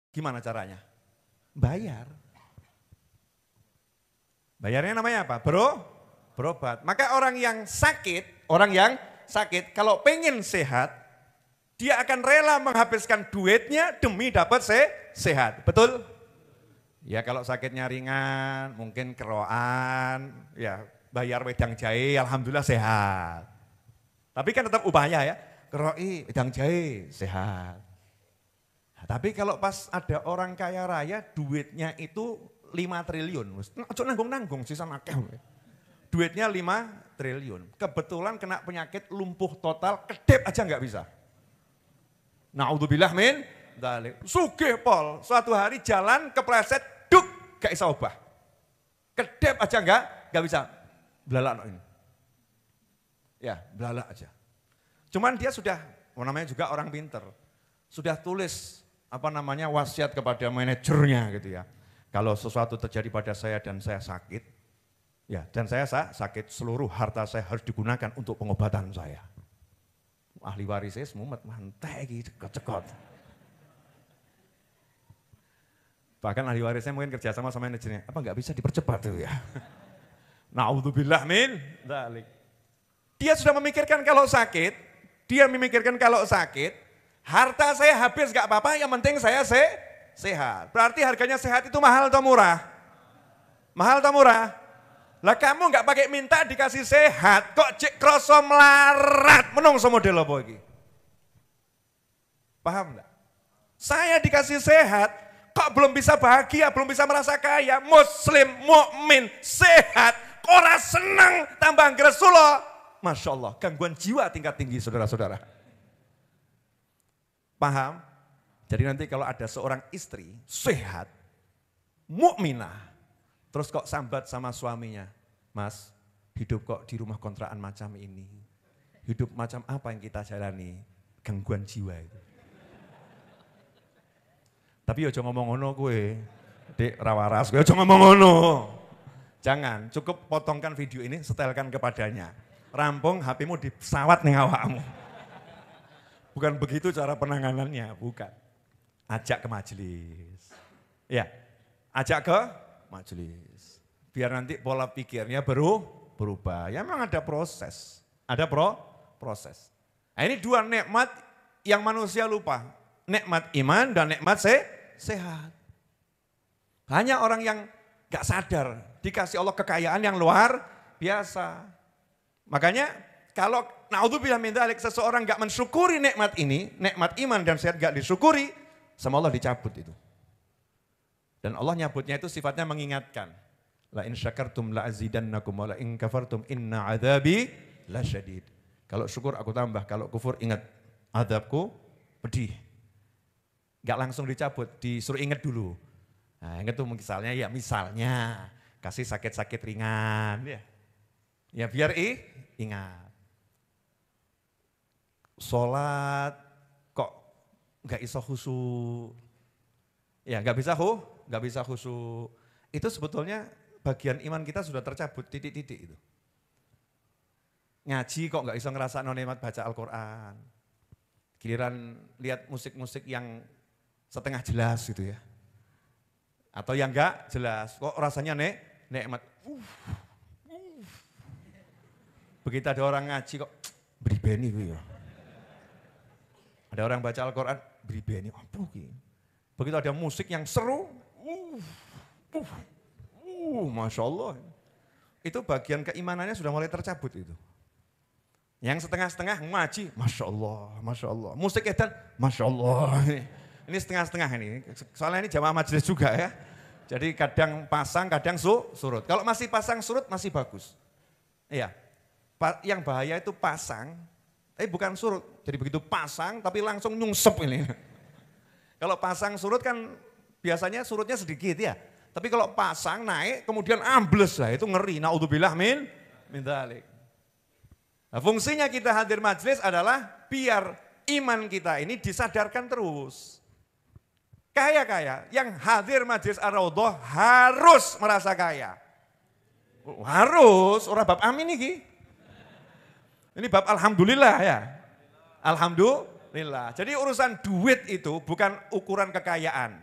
Gimana caranya? Bayar. Bayarnya namanya apa? Berobat. Maka orang yang sakit kalau pengen sehat, dia akan rela menghabiskan duitnya demi dapat sehat. Betul? Ya kalau sakitnya ringan, mungkin keroan, ya bayar wedang jahe, alhamdulillah sehat. Tapi kan tetap upaya ya, keroi, wedang jahe, sehat. Nah, tapi kalau pas ada orang kaya raya, duitnya itu 5 triliun. Ojo nanggung-nanggung, sisa akeh. Duitnya 5 triliun. Kebetulan kena penyakit lumpuh total, kedep aja nggak bisa. Na'udzubillah min dzalik. Sugih pol, suatu hari jalan kepleset, duk, gak bisa obah. Kedep aja nggak bisa. Belalak ini. Ya, belalak aja. Cuman dia sudah, namanya juga orang pinter, sudah tulis wasiat kepada manajernya gitu ya. Kalau sesuatu terjadi pada saya dan saya sakit, ya dan saya sakit, seluruh harta saya harus digunakan untuk pengobatan saya. Ahli warisnya semumet mantek gitu, cekot. Bahkan ahli warisnya mungkin kerja sama manajernya, apa nggak bisa dipercepat tuh ya. Na'udzubillah min dzalik. Dia sudah memikirkan kalau sakit, harta saya habis gak apa-apa, yang penting saya sehat. Berarti harganya sehat itu mahal atau murah? Mahal atau murah? Lah kamu gak pakai minta dikasih sehat, kok cek kroso melarat, menungso model apa iki? Paham gak? Saya dikasih sehat, kok belum bisa bahagia, belum bisa merasa kaya, muslim, mukmin, sehat, ora seneng tambah gresulo. Masya Allah, gangguan jiwa tingkat tinggi saudara-saudara. Paham? Jadi nanti kalau ada seorang istri sehat, mukminah, terus kok sambat sama suaminya, Mas, hidup kok di rumah kontrakan macam ini, hidup macam apa yang kita jalani, gangguan jiwa itu. Tapi ojo ngomong ngono kowe, Dek rawaras, kowe ojo ngomong ngono. Jangan, cukup potongkan video ini, setelkan kepadanya. Rampung HP-mu di pesawat nih awakmu. Bukan begitu cara penanganannya, bukan. Ajak ke majelis. Ya, ajak ke majelis. Biar nanti pola pikirnya berubah. Ya memang ada proses. Ada proses. Nah, ini dua nikmat yang manusia lupa. Nikmat iman dan nikmat sehat. Hanya orang yang gak sadar, dikasih Allah kekayaan yang luar biasa. Makanya kalau naudzubillah min dzalik, seseorang gak mensyukuri nikmat ini, nikmat iman dan sehat gak disyukuri, sama Allah dicabut itu. Dan Allah nyabutnya itu sifatnya mengingatkan. La in syakartum la azidannakum wa la in kafartum inna adzabi lasyadid. Kalau syukur aku tambah, kalau kufur ingat azabku pedih. Gak langsung dicabut, disuruh ingat dulu. Nah, ingat tuh misalnya kasih sakit-sakit ringan ya. Ya biar ingat. Sholat kok nggak iso khusyuk. Ya nggak bisa khusyuk. Itu sebetulnya bagian iman kita sudah tercabut titik-titik itu. Ngaji kok nggak iso ngerasa nikmat baca Al-Quran. Giliran lihat musik-musik yang setengah jelas gitu ya. Atau yang nggak jelas, kok rasanya nikmat. Begitu ada orang ngaji kok beribeni gitu ya. Ada orang baca Al-Quran, beribeni, apa gitu. Begitu ada musik yang seru, Masya Allah. Itu bagian keimanannya sudah mulai tercabut itu. Yang setengah-setengah ngaji, Masya Allah. Musik edan, Masya Allah. Ini setengah-setengah ini, soalnya ini jamaah majelis juga ya. Jadi kadang pasang, kadang surut. Kalau masih pasang surut masih bagus. Iya. Yang bahaya itu pasang, tapi bukan surut. Jadi begitu pasang tapi langsung nyungsep ini. Kalau pasang surut kan biasanya surutnya sedikit ya. Tapi kalau pasang naik kemudian ambles lah, itu ngeri. Na'udzubillah min dzalik. Nah, fungsinya kita hadir majelis adalah biar iman kita ini disadarkan terus. Kaya-kaya, yang hadir majelis Ar-Raudhah harus merasa kaya. Harus, orang bab amin ini. Ini bab alhamdulillah ya. Alhamdulillah. Jadi urusan duit itu bukan ukuran kekayaan.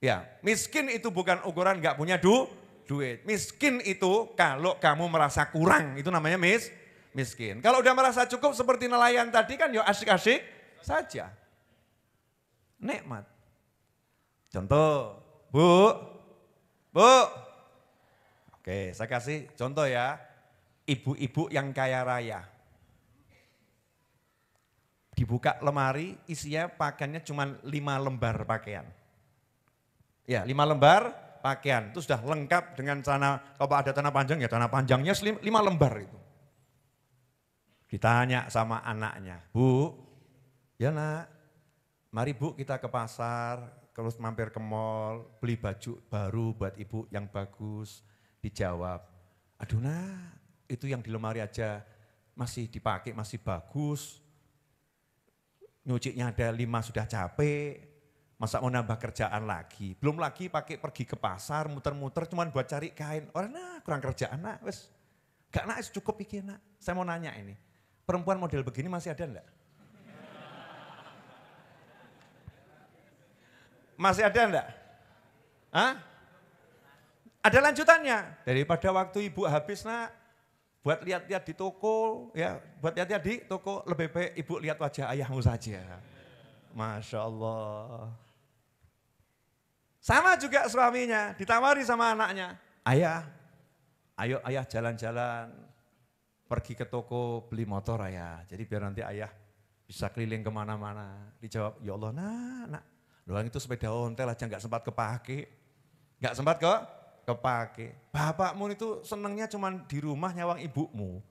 Ya, miskin itu bukan ukuran nggak punya duit. Miskin itu kalau kamu merasa kurang, itu namanya miskin. Kalau udah merasa cukup seperti nelayan tadi kan ya asik-asik saja. Nikmat. Contoh, Bu. Oke, saya kasih contoh ya. Ibu-ibu yang kaya raya. Dibuka lemari, isinya pakaiannya cuma 5 lembar pakaian. Ya, 5 lembar pakaian. Itu sudah lengkap dengan celana, kalau ada celana panjang ya celana panjangnya 5 lembar itu. Ditanya sama anaknya, Bu, ya nak, mari Bu kita ke pasar, terus mampir ke mall, beli baju baru buat ibu yang bagus. Dijawab, aduh nak, itu yang di lemari aja masih dipakai, masih bagus. Nyucinya ada 5 sudah capek. Masa mau nambah kerjaan lagi? Belum lagi pakai pergi ke pasar, muter-muter cuman buat cari kain. Orang kurang kerjaan nak, wes. Gak nak, cukup pikir nak. Saya mau nanya ini, perempuan model begini masih ada enggak? Masih ada enggak? Hah? Ada lanjutannya. Daripada waktu ibu habis nak, buat lihat-lihat di toko, ya, buat lihat-lihat di toko, lebih baik ibu lihat wajah ayahmu saja. Masya Allah. Sama juga suaminya, ditawari sama anaknya. Ayah, ayo ayah jalan-jalan, pergi ke toko beli motor ayah. Jadi biar nanti ayah bisa keliling kemana-mana. Dijawab, ya Allah nak, doang itu sepeda ontel aja gak sempat kepake. Gak sempat kepake. Bapakmu itu senengnya cuma di rumah nyawang ibumu.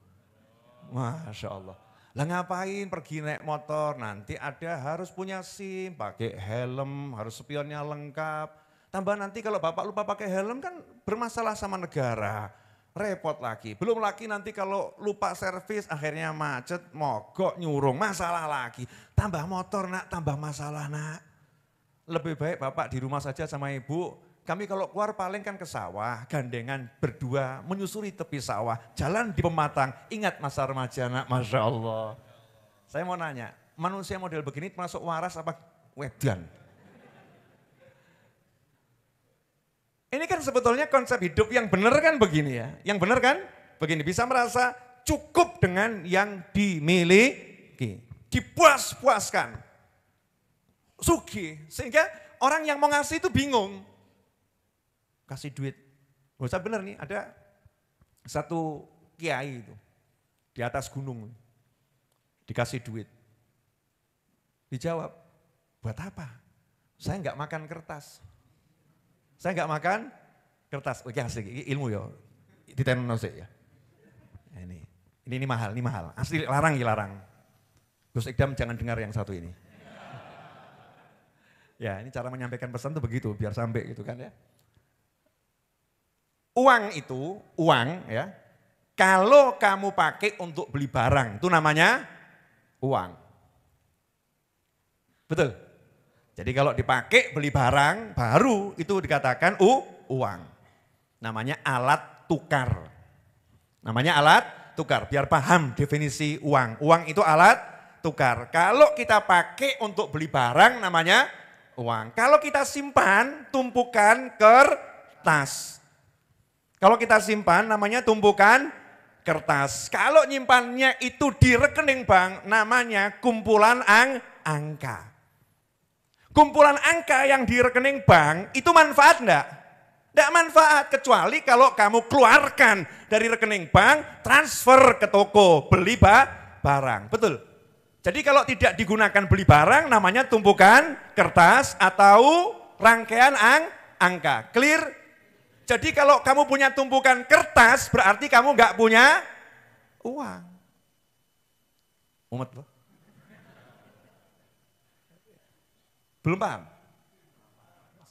Masya Allah. Lah ngapain pergi naik motor, nanti ada harus punya SIM, pakai helm, harus spionnya lengkap. Tambah nanti kalau bapak lupa pakai helm kan bermasalah sama negara, repot lagi. Belum lagi nanti kalau lupa servis akhirnya macet, mogok, nyurung, masalah lagi. Tambah motor nak, tambah masalah nak. Lebih baik bapak di rumah saja sama ibu. Kami kalau keluar paling kan ke sawah, gandengan berdua menyusuri tepi sawah, jalan di pematang, ingat masa remaja nak, Masya Allah. Saya mau nanya, manusia model begini masuk waras apa wedan? Ini kan sebetulnya konsep hidup yang benar kan begini ya, yang benar kan begini, bisa merasa cukup dengan yang dimiliki, dipuas-puaskan, sugih, sehingga orang yang mau ngasih itu bingung. Kasih duit. Oh, saya benar nih, ada satu kiai itu di atas gunung, dikasih duit. Dijawab, buat apa? Saya enggak makan kertas. Saya enggak makan kertas. Oke, asik, ilmu ya. Ditenun ya. Ini mahal. Asli larang. Gus Ikdam jangan dengar yang satu ini. Ya, ini cara menyampaikan pesan tuh begitu, biar sampai gitu kan ya. Uang ya, kalau kamu pakai untuk beli barang, itu namanya uang. Betul? Jadi kalau dipakai beli barang, baru itu dikatakan uang. Namanya alat tukar. Biar paham definisi uang. Uang itu alat tukar. Kalau kita pakai untuk beli barang, namanya uang. Kalau kita simpan, tumpukan kertas. Kalau kita simpan namanya tumpukan kertas. Kalau nyimpannya itu di rekening bank namanya kumpulan angka. Kumpulan angka yang di rekening bank itu manfaat enggak? Enggak manfaat kecuali kalau kamu keluarkan dari rekening bank, transfer ke toko, beli barang. Betul? Jadi kalau tidak digunakan beli barang namanya tumpukan kertas atau rangkaian angka. Clear? Jadi kalau kamu punya tumpukan kertas berarti kamu enggak punya uang. Umat loh. Belum paham?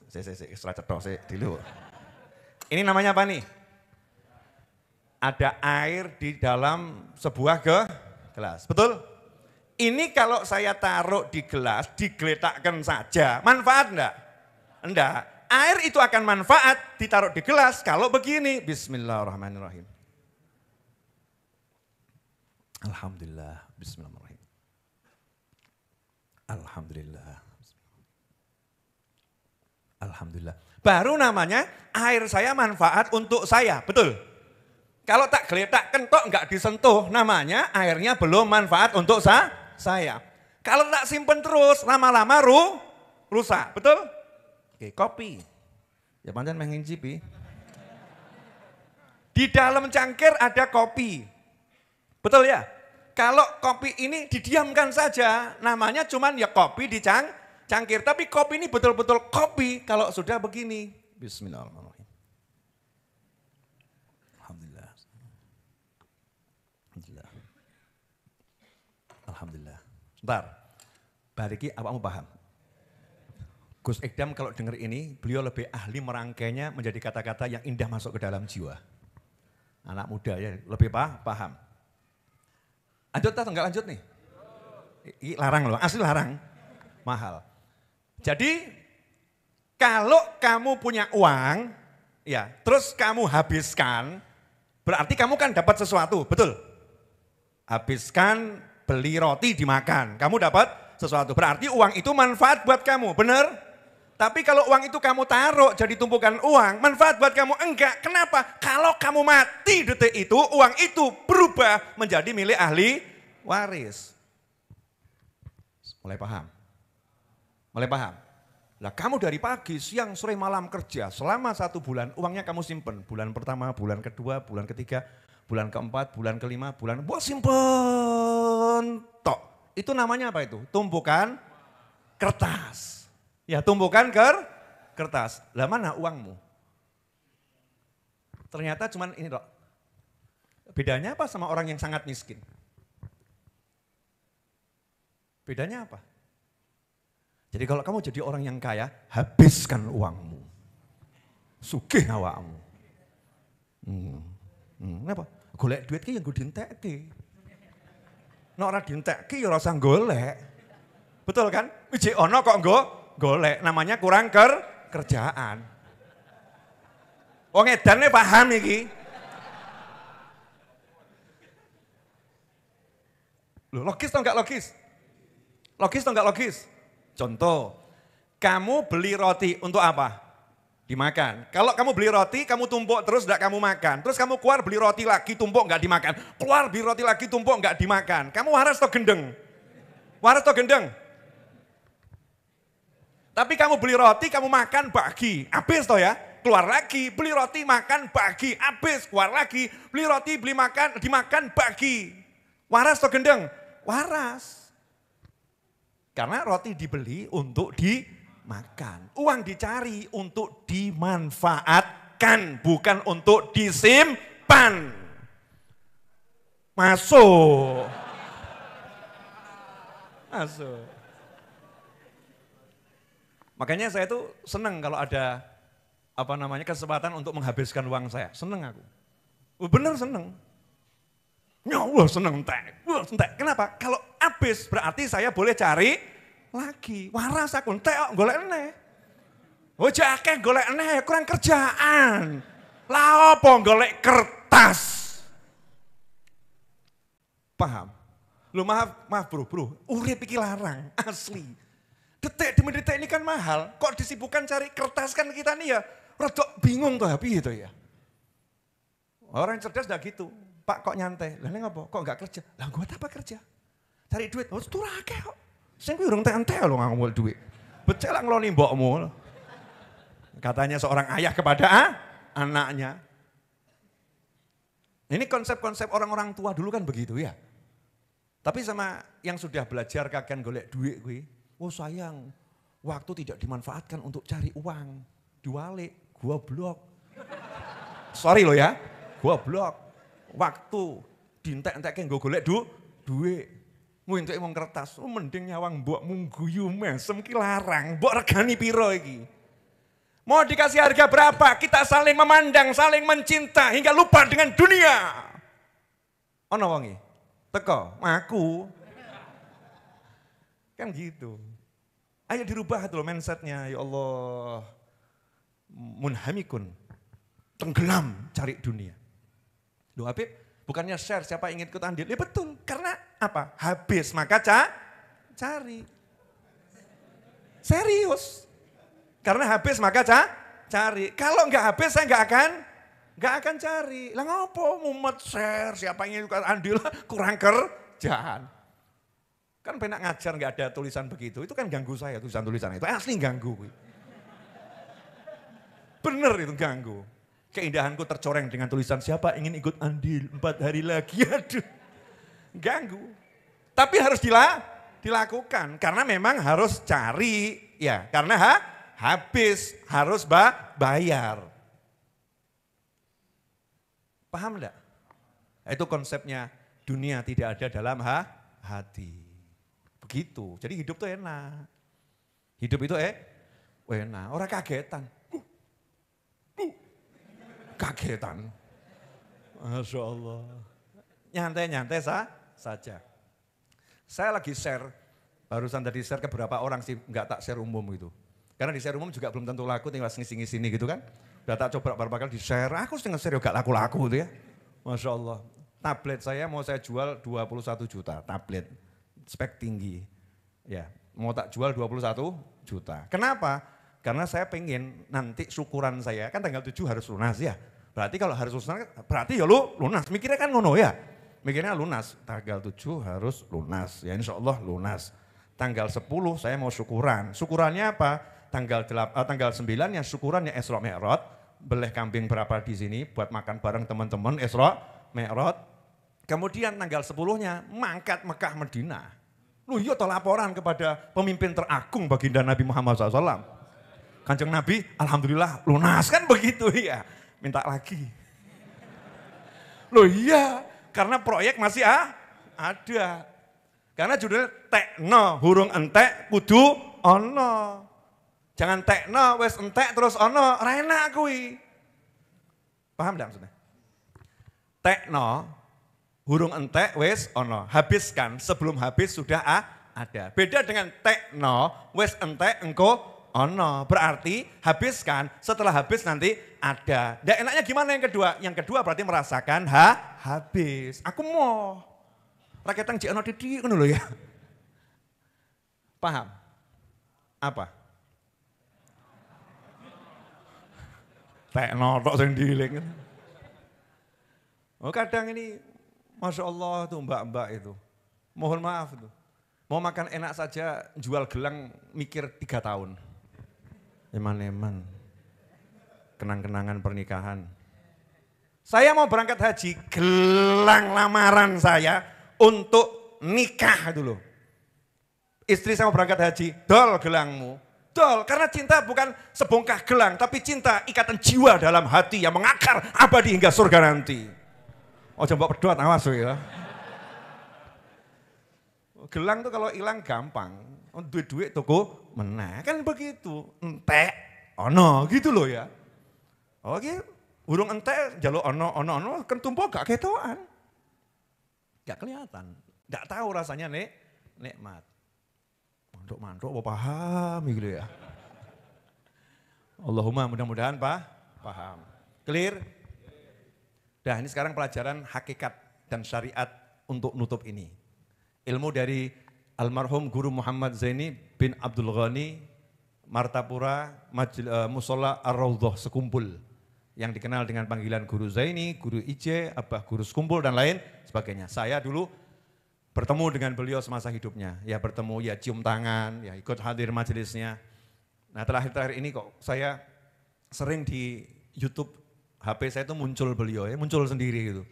Saya setelah cetok saya dulu. Ini namanya apa nih? Ada air di dalam sebuah gelas. Betul? Ini kalau saya taruh di gelas, digeletakkan saja. Manfaat enggak? Enggak. Air itu akan manfaat ditaruh di gelas kalau begini. Bismillahirrahmanirrahim. Alhamdulillah. Bismillahirrahmanirrahim. Alhamdulillah. Alhamdulillah. Baru namanya air saya manfaat untuk saya, betul? Kalau tak geletak kentok nggak disentuh, namanya airnya belum manfaat untuk saya. Kalau tak simpen terus, lama-lama rusak, betul? Oke, kopi. Ya pancen mengincipi. Di dalam cangkir ada kopi. Betul ya? Kalau kopi ini didiamkan saja, namanya cuman ya kopi di cangkir. Tapi kopi ini betul-betul kopi kalau sudah begini. Bismillahirrahmanirrahim. Alhamdulillah. Alhamdulillah. Alhamdulillah. Bentar, bariki apa kamu paham? Gus Ekdam kalau dengar ini, beliau lebih ahli merangkainya menjadi kata-kata yang indah masuk ke dalam jiwa. Anak muda ya, lebih paham. Lanjut atau enggak lanjut nih? Ini larang loh, asli larang. Mahal. Jadi kalau kamu punya uang, ya terus kamu habiskan, berarti kamu kan dapat sesuatu, betul? Habiskan, beli roti dimakan, kamu dapat sesuatu. Berarti uang itu manfaat buat kamu, benar? Tapi kalau uang itu kamu taruh jadi tumpukan uang, manfaat buat kamu enggak. Kenapa? Kalau kamu mati detik itu, uang itu berubah menjadi milik ahli waris. Mulai paham? Mulai paham? Nah kamu dari pagi, siang, sore, malam kerja selama 1 bulan, uangnya kamu simpen. Bulan pertama, bulan kedua, bulan ketiga, bulan keempat, bulan kelima, buat simpen. Tok. Itu namanya apa itu? Tumpukan kertas. Ya tumpukan kertas. Lah mana uangmu? Ternyata cuman ini loh. Bedanya apa sama orang yang sangat miskin? Bedanya apa? Jadi kalau kamu jadi orang yang kaya, habiskan uangmu. Sugih awakmu. Kenapa? Golek duit ki yang gue dientekke. Nek ora dientekke ya ora usah golek. Betul kan? Ijek ono kok golek, namanya kurang kerjaan. Wong edane paham iki. Loh, logis atau enggak logis? Logis atau enggak logis? Contoh, kamu beli roti untuk apa? Dimakan. Kalau kamu beli roti, kamu tumpuk terus enggak kamu makan. Terus kamu keluar beli roti lagi, tumpuk enggak dimakan. Keluar beli roti lagi, tumpuk enggak dimakan. Kamu waras atau gendeng? Waras atau gendeng? Tapi kamu beli roti, kamu makan bagi, habis toh ya, keluar lagi, beli roti, makan bagi, habis, keluar lagi, beli roti, beli makan, dimakan bagi. Waras atau gendeng? Waras. Karena roti dibeli untuk dimakan. Uang dicari untuk dimanfaatkan, bukan untuk disimpan. Masuk. Masuk. Makanya saya tuh senang kalau ada kesempatan untuk menghabiskan uang saya. Senang aku. Bener senang. Ya Allah senang entek. Kenapa? Kalau habis berarti saya boleh cari lagi. Waras aku entek kok golek eneh. Oh jakeh golek eneh kurang kerjaan. Lah apa golek kertas? Paham? Lu maaf bro, urip iki larang asli. Detik demi detik ini kan mahal, kok disibukkan cari kertas kan kita nih ya, rodok bingung tuh tapi gitu ya. Orang yang cerdas udah gitu, Pak kok nyantai, lah ngapa? Kok enggak kerja? Lah gue apa kerja? Cari duit, oh turake kok. Sing kuwi urung teh lho ngomong duit. Becek lah ngeloni mbokmu. Katanya seorang ayah kepada anaknya. Ini konsep-konsep orang-orang tua dulu kan begitu ya. Tapi sama yang sudah belajar kakan golek duit kuwi, oh sayang, waktu tidak dimanfaatkan untuk cari uang. Diwalik, gua blok. Sorry loh ya, gua blok. Waktu dientek-entekke nggo golek duit. Ngentek wong kertas, mending nyawang mbokmu guyu mesem ki larang. Mbok regani piro iki? Mau dikasih harga berapa? Kita saling memandang, saling mencinta hingga lupa dengan dunia. Ono wonge? Teko, aku. Kan gitu. Ayo dirubah tuh mindsetnya, ya Allah. Munhamikun, tenggelam cari dunia. Loh Habib, bukannya share siapa ingin ikut andil? Ya betul, karena apa? Habis maka cari. Serius. Karena habis maka cari. Kalau nggak habis saya nggak akan cari. Lah ngopo mumet share, siapa yang ingin andil kurang kerjaan. Kan penak ngajar nggak ada tulisan begitu, itu kan ganggu saya tulisan-tulisan itu, asli ganggu. Bener itu ganggu. Keindahanku tercoreng dengan tulisan siapa ingin ikut andil 4 hari lagi, aduh. Ganggu. Tapi harus dilakukan karena memang harus cari ya, karena habis harus bayar. Paham enggak? Itu konsepnya dunia tidak ada dalam hati. Begitu. Jadi hidup tuh enak. Hidup itu enak. Orang kagetan. Kagetan. Masya Allah. Nyantai-nyantai saja. Saya lagi share, barusan tadi share ke beberapa orang sih, nggak tak share umum gitu. Karena di share umum juga belum tentu laku, tinggal ngisi-ngisi gitu kan. Udah tak coba beberapa kali di share, aku setengah share gak laku-laku gitu ya. Masya Allah. Tablet saya mau saya jual 21 juta, tablet spek tinggi. Ya, mau tak jual 21 juta. Kenapa? Karena saya pengen nanti syukuran saya, kan tanggal 7 harus lunas ya. Berarti kalau harus lunas, berarti ya lunas. Mikirnya kan ngono ya. Mikirnya lunas, tanggal 7 harus lunas. Ya insya Allah lunas. Tanggal 10 saya mau syukuran. Syukurannya apa? Tanggal 9 ya syukurannya Isra Mi'raj. Beleh kambing berapa di sini buat makan bareng teman-teman Isra Mi'raj. Kemudian tanggal 10-nya mangkat Mekah Madinah. Loh iya toh laporan kepada pemimpin teragung baginda Nabi Muhammad SAW. Kanjeng Nabi, alhamdulillah lunas kan begitu ya. Minta lagi. Loh iya, karena proyek masih ada. Karena judulnya tekno, hurung entek, kudu ono. Jangan tekno, wes entek terus ono, rena kui. Paham enggak maksudnya? Tekno, hurung entek, wes ono. Habiskan, sebelum habis sudah ada. Beda dengan tekno, wes entek, engko ono. Berarti habiskan, setelah habis nanti ada. Dan enaknya gimana yang kedua? Yang kedua berarti merasakan habis. Aku mau rakyat yang jeno didik kan dulu ya. Paham? Apa? Tekno tok sing diiling. Oh kadang ini Masya Allah tuh mbak-mbak itu. Mohon maaf tuh. Mau makan enak saja jual gelang mikir 3 tahun. Eman-eman. Kenang-kenangan pernikahan. Saya mau berangkat haji, gelang lamaran saya untuk nikah dulu. Istri saya mau berangkat haji, dol gelangmu. Dol, karena cinta bukan sebongkah gelang, tapi cinta ikatan jiwa dalam hati yang mengakar abadi hingga surga nanti. Oh coba berdoa, awas ya. Gelang tuh kalau hilang gampang, duit-duit toko meneh, kan begitu. Entek, ono gitu loh ya. Oke, burung entek jaluk ono, kan tumpuk gak ketoan. Gak kelihatan, gak tahu rasanya nikmat. Mantuk-mantuk apa paham gitu ya. Allahumma mudah-mudahan paham. Clear? Dah ini sekarang pelajaran hakikat dan syariat untuk nutup ini. Ilmu dari almarhum Guru Muhammad Zaini bin Abdul Ghani Martapura Musola Ar-Raudhah Sekumpul. Yang dikenal dengan panggilan Guru Zaini, Guru Ije, Abah Guru Sekumpul dan lain sebagainya. Saya dulu bertemu dengan beliau semasa hidupnya. Ya bertemu, ya cium tangan, ya ikut hadir majelisnya. Nah terakhir-terakhir ini kok saya sering di YouTube HP saya itu muncul beliau ya, muncul sendiri gitu.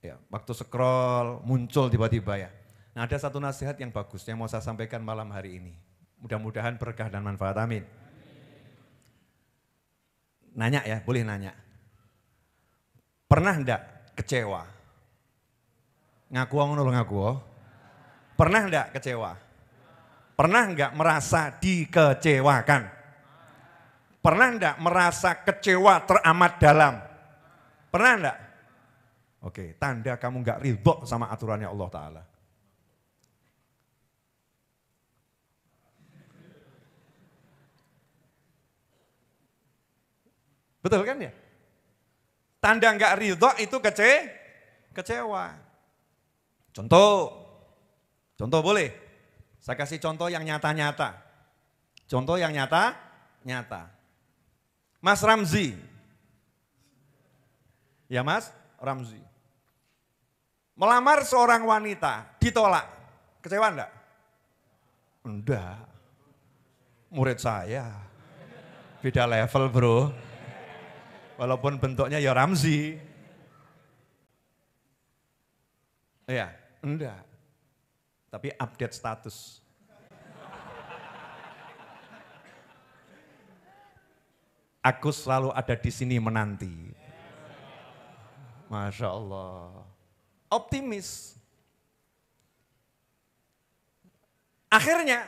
Ya, waktu scroll muncul tiba-tiba ya. Nah ada satu nasihat yang bagus yang mau saya sampaikan malam hari ini. Mudah-mudahan berkah dan manfaat, amin. Nanya ya, boleh nanya. Pernah enggak kecewa? Ngaku ngaku. Pernah enggak kecewa? Pernah enggak merasa dikecewakan? Pernah enggak merasa kecewa teramat dalam? Pernah enggak? Oke, tanda kamu enggak ridho sama aturannya Allah Ta'ala. Betul kan ya? Tanda enggak ridho itu kecewa. Contoh boleh? Saya kasih contoh yang nyata-nyata. Contoh yang nyata, nyata. Mas Ramzi. Ya Mas Ramzi. Melamar seorang wanita, ditolak. Kecewa enggak? Enggak. Murid saya. Beda level bro. Walaupun bentuknya ya Ramzi. Iya, enggak. Tapi update status. Aku selalu ada di sini menanti. Masya Allah. Optimis. Akhirnya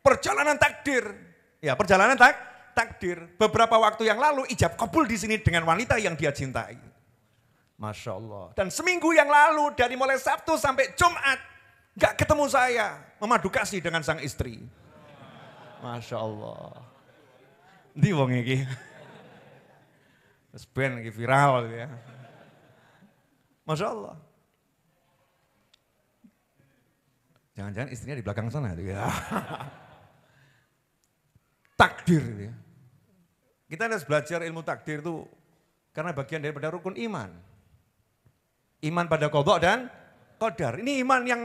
perjalanan takdir. Ya perjalanan takdir. Beberapa waktu yang lalu ijab kabul di sini dengan wanita yang dia cintai. Masya Allah. Dan seminggu yang lalu dari mulai Sabtu sampai Jumat. Gak ketemu saya. Memadu kasih dengan sang istri. Masya Allah. Ndi wong iki. Wis ben iki viral ya. Masya Allah. Jangan-jangan istrinya di belakang sana. Ya. Takdir. Ya. Kita harus belajar ilmu takdir itu karena bagian daripada rukun iman. Iman pada qadha dan qadar. Ini iman yang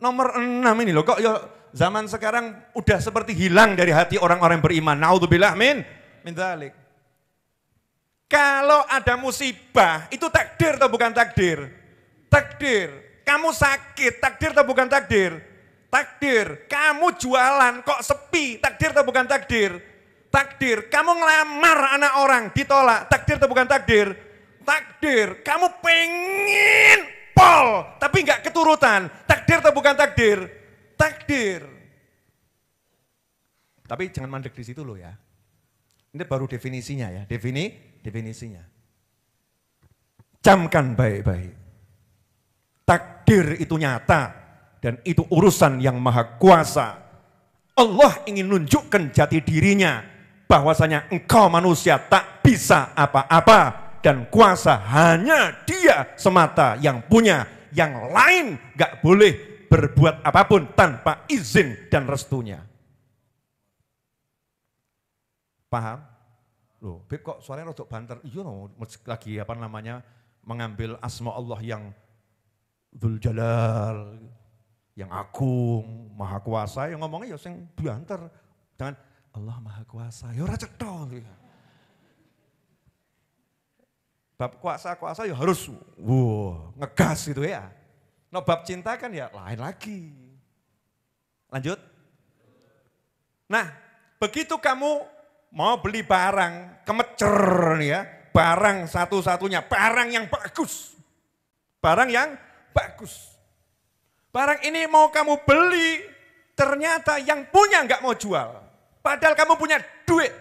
nomor 6 ini loh. Kok ya zaman sekarang udah seperti hilang dari hati orang-orang beriman. Naudzubillah min dzalik. Kalau ada musibah, itu takdir atau bukan takdir? Takdir. Kamu sakit, takdir atau bukan takdir? Takdir. Kamu jualan kok sepi, takdir atau bukan takdir? Takdir. Kamu ngelamar anak orang, ditolak, takdir atau bukan takdir? Takdir. Kamu pengen pol, tapi nggak keturutan, takdir atau bukan takdir? Takdir. Tapi jangan mandek di situ loh ya. Ini baru definisinya ya, definisinya. Camkan baik-baik. Takdir itu nyata dan itu urusan yang maha kuasa. Allah ingin nunjukkan jati dirinya bahwasanya engkau manusia tak bisa apa-apa dan kuasa hanya Dia semata yang punya. Yang lain gak boleh berbuat apapun tanpa izin dan restunya. Paham? Loh, Beb kok suaranya rodok banter? Iya no, lagi apa namanya mengambil asma Allah yang Dzul Jalal, yang agung, maha kuasa, yang ngomongnya ya sing banter. Jangan Allah maha kuasa, ya ora cetha. Bab kuasa-kuasa ya harus ngegas gitu ya. No bab cinta kan ya lain lagi. Lanjut. Nah, begitu kamu mau beli barang, kemecer nih ya, barang satu-satunya, barang yang bagus. Barang yang bagus. Barang ini mau kamu beli, ternyata yang punya nggak mau jual. Padahal kamu punya duit.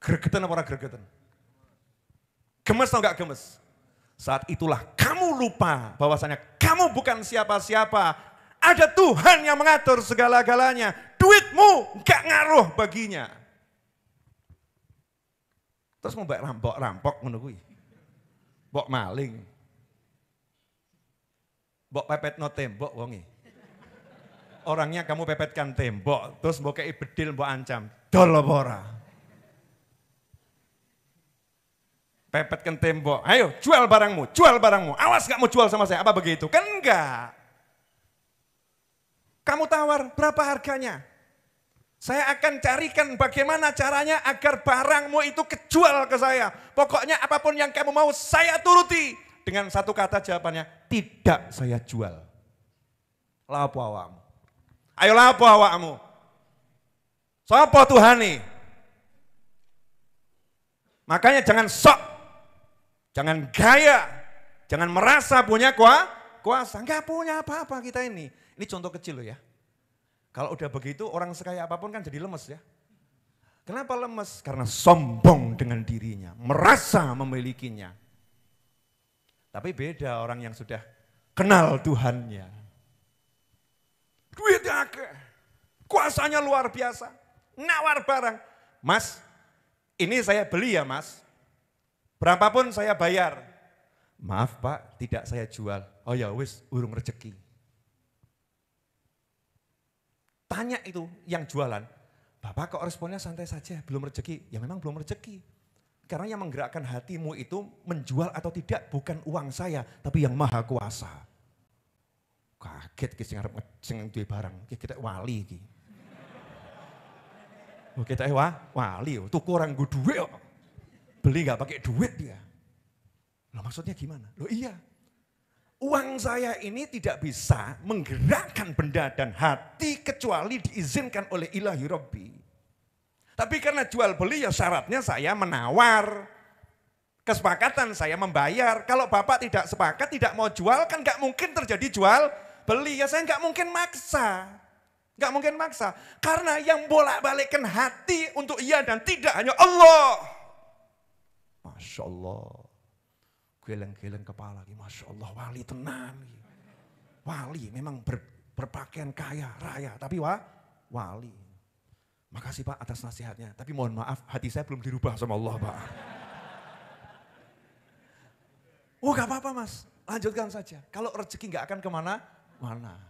Gregetan apa ora gregetan? Gemes atau nggak gemes? Saat itulah kamu lupa bahwasanya kamu bukan siapa-siapa. Ada Tuhan yang mengatur segala-galanya. Duitmu nggak ngaruh baginya. Terus mau mbak rampok ngono kuwi. Mbok maling. Mbok pepetno tembok wonge. Orangnya kamu pepetkan tembok, terus mbok kei bedil mbok ancam. Dol apa ora? Pepetkan tembok. Ayo jual barangmu, jual barangmu. Awas gak mau jual sama saya. Apa begitu? Kan enggak. Kamu tawar berapa harganya? Saya akan carikan bagaimana caranya agar barangmu itu kejual ke saya. Pokoknya apapun yang kamu mau saya turuti. Dengan satu kata jawabannya, tidak saya jual. Lapo awakmu. Ayo lapo awakmu. Sapa Tuhane? Makanya jangan sok. Jangan gaya. Jangan merasa punya kuasa. Enggak punya apa-apa kita ini. Ini contoh kecil loh ya. Kalau udah begitu orang sekaya apapun kan jadi lemes ya. Kenapa lemes? Karena sombong dengan dirinya, merasa memilikinya. Tapi beda orang yang sudah kenal Tuhannya. Duitnya akeh, kuasanya luar biasa, nawar barang. Mas, ini saya beli ya mas, berapapun saya bayar. Maaf pak, tidak saya jual. Oh ya wis, urung rezeki. Tanya itu yang jualan, Bapak kok responnya santai saja, belum rezeki? Ya memang belum rezeki. Karena yang menggerakkan hatimu itu menjual atau tidak bukan uang saya, tapi yang maha kuasa. Kaget ki sing duwe barang, kita wali iki. Oh, kita wali, tuku orang gue duit kok. Beli gak pakai duit dia. Loh maksudnya gimana? Loh iya, uang saya ini tidak bisa menggerakkan benda dan hati kecuali diizinkan oleh ilahi Rabbi. Tapi karena jual beli ya syaratnya saya menawar. Kesepakatan saya membayar. Kalau Bapak tidak sepakat, tidak mau jual kan gak mungkin terjadi jual beli. Ya saya gak mungkin maksa. Gak mungkin maksa. Karena yang bolak-balikkan hati untuk iya dan tidak hanya Allah. Masya Allah. Geleng-geleng kepala. Masya Allah wali tenan. Wali memang berpakaian kaya raya. Tapi wali. Makasih Pak atas nasihatnya. Tapi mohon maaf hati saya belum dirubah sama Allah Pak. Oh gak apa-apa Mas. Lanjutkan saja. Kalau rezeki gak akan kemana-mana.